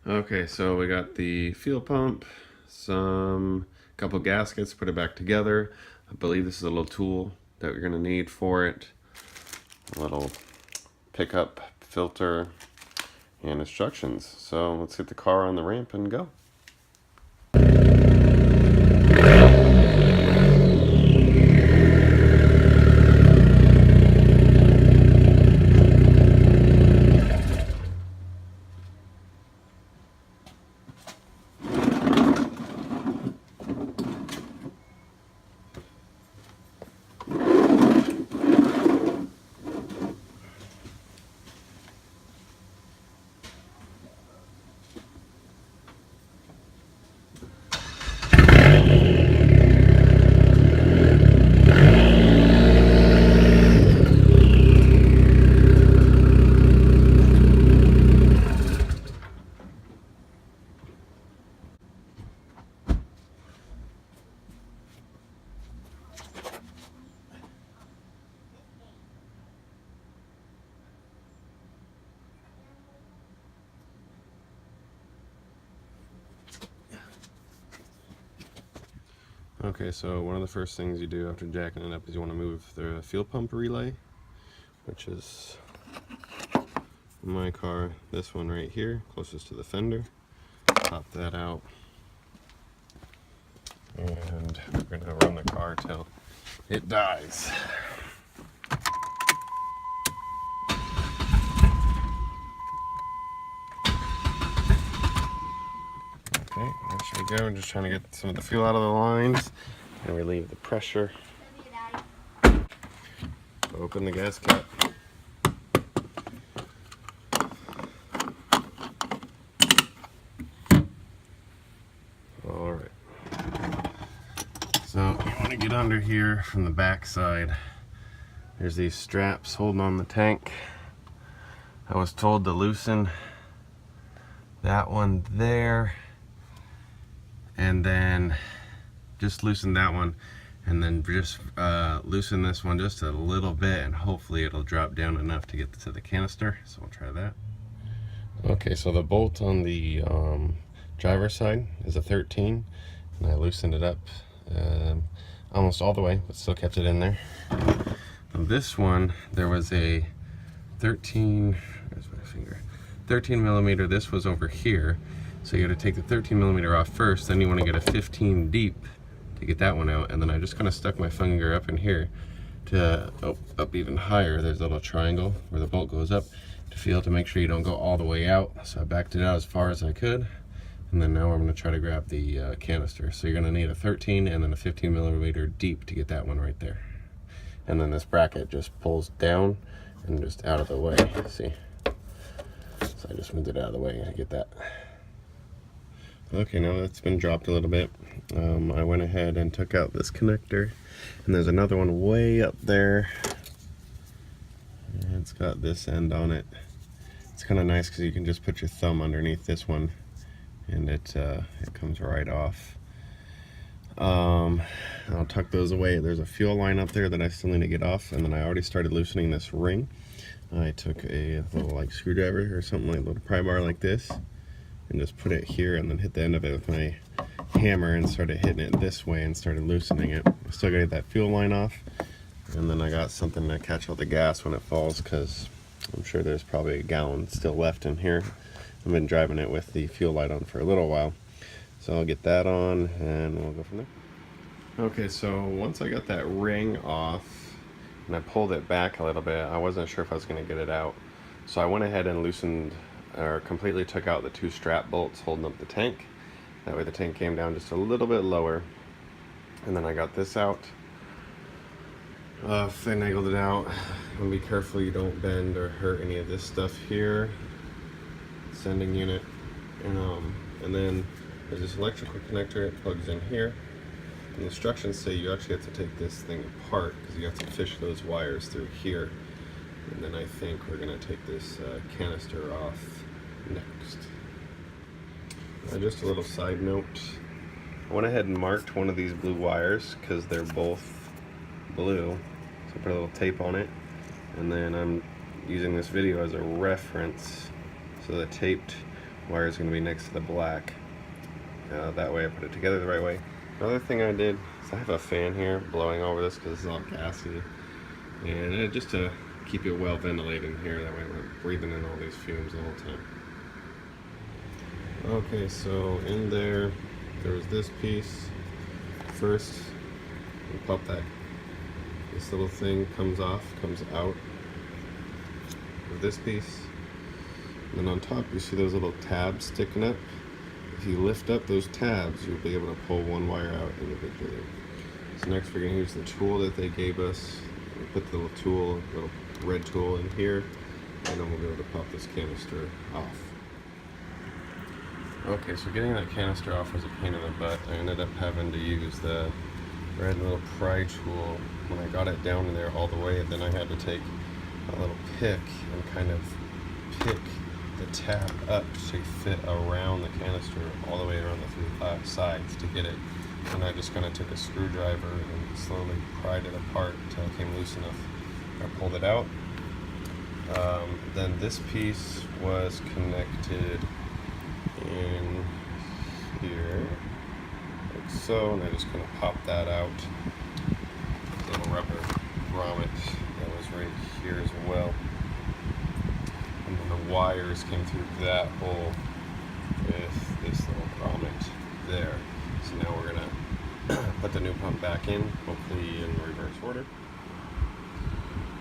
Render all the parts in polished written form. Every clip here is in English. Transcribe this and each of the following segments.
Okay, so we got the fuel pump, couple gaskets, put it back together. I believe this is a little tool that we're gonna need for it. A little pickup filter and instructions. So let's get the car on the ramp and go. Okay, so one of the first things you do after jacking it up is you want to move the fuel pump relay, which is in my car, this one right here, closest to the fender. Pop that out, and we're gonna run the car till it dies. Okay, there should we go. I'm just trying to get some of the fuel out of the lines and relieve the pressure. Open the gas cap. Alright. So you want to get under here from the back side. There's these straps holding on the tank. I was told to loosen that one there, and then just loosen that one, and then just loosen this one just a little bit, and hopefully it'll drop down enough to get to the canister. So we'll try that. Okay, so the bolt on the driver's side is a 13, and I loosened it up almost all the way, but still kept it in there. On this one, there was a 13, where's my finger? 13 millimeter, this was over here. So you gotta take the 13 millimeter off first, then you wanna get a 15 deep to get that one out. And then I just kinda stuck my finger up in here to up even higher. There's a little triangle where the bolt goes up to feel, to make sure you don't go all the way out. So I backed it out as far as I could. And then now I'm gonna try to grab the canister. So you're gonna need a 13 and then a 15 millimeter deep to get that one right there. And then this bracket just pulls down and just out of the way, see? So I just moved it out of the way to get that. Okay, now that's been dropped a little bit. I went ahead and took out this connector, and there's another one way up there. And it's got this end on it. It's kind of nice because you can just put your thumb underneath this one, and it comes right off. I'll tuck those away. There's a fuel line up there that I still need to get off, and then I already started loosening this ring. I took a little like screwdriver or something, like a little pry bar like this, and just put it here and then hit the end of it with my hammer and started hitting it this way and started loosening it. I still gotta get that fuel line off, and then I got something to catch all the gas when it falls, because I'm sure there's probably a gallon still left in here. I've been driving it with the fuel light on for a little while. So I'll get that on and we'll go from there. Okay, so once I got that ring off and I pulled it back a little bit, I wasn't sure if I was going to get it out. So I went ahead and loosened, or completely took out the two strap bolts holding up the tank. That way the tank came down just a little bit lower. And then I got this out. Finagled it out. And be careful you don't bend or hurt any of this stuff here. Sending unit. And then there's this electrical connector. It plugs in here. And the instructions say you actually have to take this thing apart because you have to fish those wires through here. And then I think we're going to take this canister off next. Just a little side note. I went ahead and marked one of these blue wires because they're both blue. So I put a little tape on it. And then I'm using this video as a reference. So the taped wire is going to be next to the black. That way I put it together the right way. Another thing I did is I have a fan here blowing over this because it's all gassy, and just to keep it well ventilated in here, that way we're not breathing in all these fumes the whole time. Okay, so in there was this piece. First, we pop that. This little thing comes out of this piece. And then on top you see those little tabs sticking up. If you lift up those tabs, you'll be able to pull one wire out individually. So next we're going to use the tool that they gave us. We'll put the little red tool in here, and then we'll be able to pop this canister off. Okay, so getting that canister off was a pain in the butt. I ended up having to use the red little pry tool. When I got it down in there all the way, then I had to take a little pick and kind of pick the tab up to fit around the canister all the way around the three sides to get it. And I just kind of took a screwdriver and slowly pried it apart until it came loose enough. I pulled it out. Then this piece was connected in here, like so, and I just kind of popped that out. This little rubber grommet that was right here as well. And then the wires came through that hole with this little grommet there. So now we're gonna put the new pump back in, hopefully in reverse order.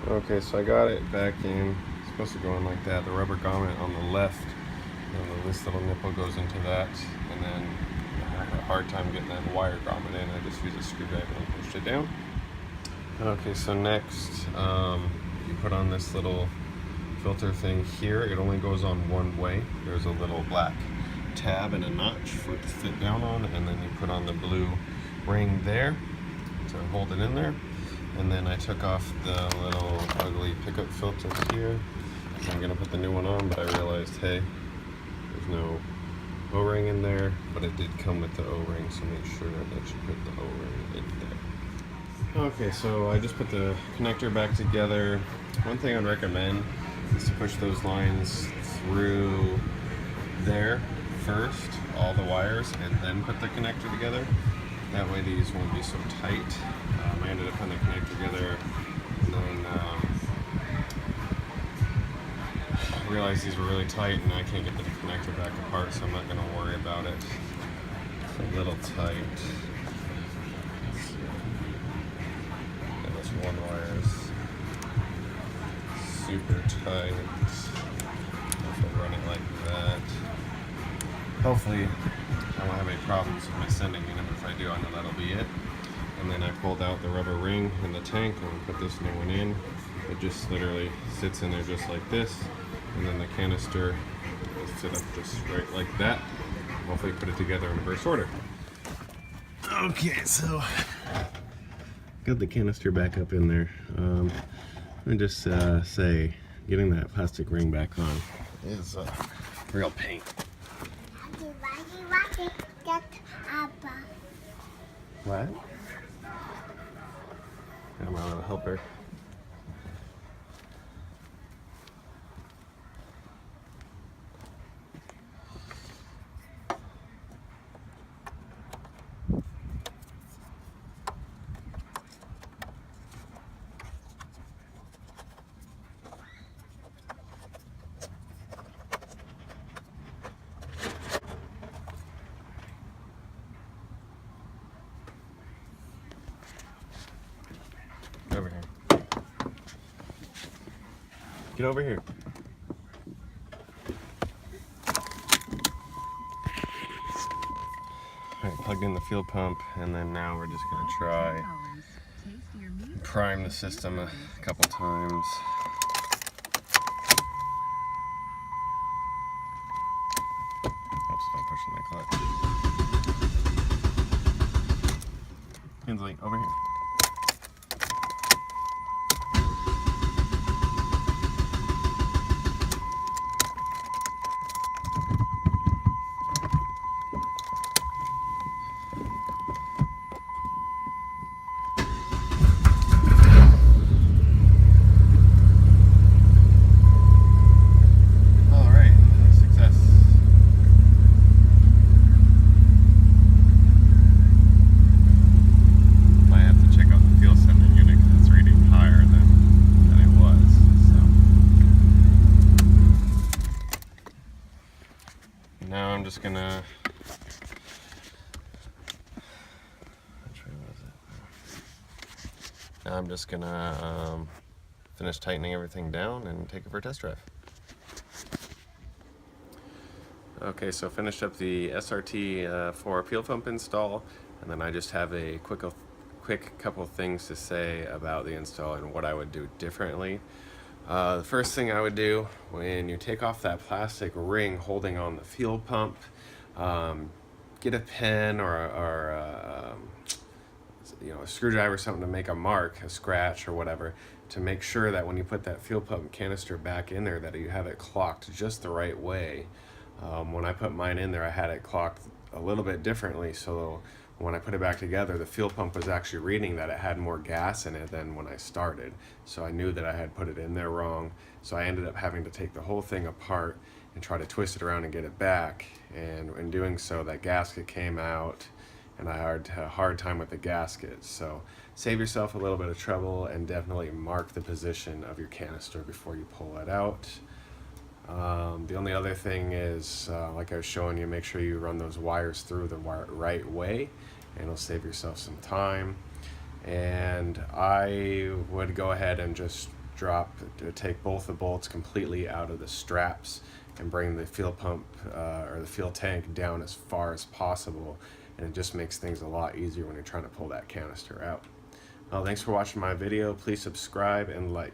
Okay, so I got it back in. It's supposed to go in like that. The rubber grommet on the left, and this little nipple goes into that, and then I had a hard time getting that wire grommet in. I just used a screwdriver and pushed it down. Okay, so next you put on this little filter thing here. It only goes on one way. There's a little black tab and a notch for it to fit down on, and then you put on the blue ring there to hold it in there. And then I took off the little ugly pickup filter here. So I'm gonna put the new one on, but I realized, hey, there's no O-ring in there, but it did come with the O-ring, so make sure that you put the O-ring in there. Okay, so I just put the connector back together. One thing I'd recommend is to push those lines through there first, all the wires, and then put the connector together. That way these won't be so tight. I ended up putting the connector together, and then realized these were really tight and I can't get the connector back apart, so I'm not going to worry about it. It's a little tight. And this one wire is super tight. If I run it like that, hopefully I won't have any problems with my sending unit. If I do, I know that'll be it. And then I pulled out the rubber ring in the tank and put this new one in. It just literally sits in there just like this. And then the canister will sit up just right like that. Hopefully put it together in reverse order. Okay, so got the canister back up in there. Let me just say, getting that plastic ring back on is real pain. What? I'm a little helper. Over here. Get over here. Alright, plugged in the fuel pump, and then now we're just going to try prime the system a couple times. Oops, I'm pushing the clutch. Kinsley, over here. now I'm just gonna finish tightening everything down and take it for a test drive. Okay, so finished up the SRT4 fuel pump install, and then I just have a quick couple things to say about the install and what I would do differently. The first thing I would do when you take off that plastic ring holding on the fuel pump, get a pen or a screwdriver or something to make a mark, a scratch or whatever, to make sure that when you put that fuel pump canister back in there that you have it clocked just the right way. When I put mine in there, I had it clocked a little bit differently, so when I put it back together, the fuel pump was actually reading that it had more gas in it than when I started. So I knew that I had put it in there wrong, so I ended up having to take the whole thing apart and try to twist it around and get it back. And in doing so, that gasket came out, and I had a hard time with the gasket. So save yourself a little bit of trouble and definitely mark the position of your canister before you pull it out. The only other thing is, like I was showing you, make sure you run those wires through the right way, and it'll save yourself some time. And I would go ahead and just take both the bolts completely out of the straps and bring the fuel pump or the fuel tank down as far as possible, and it just makes things a lot easier when you're trying to pull that canister out. Well, thanks for watching my video. Please subscribe and like.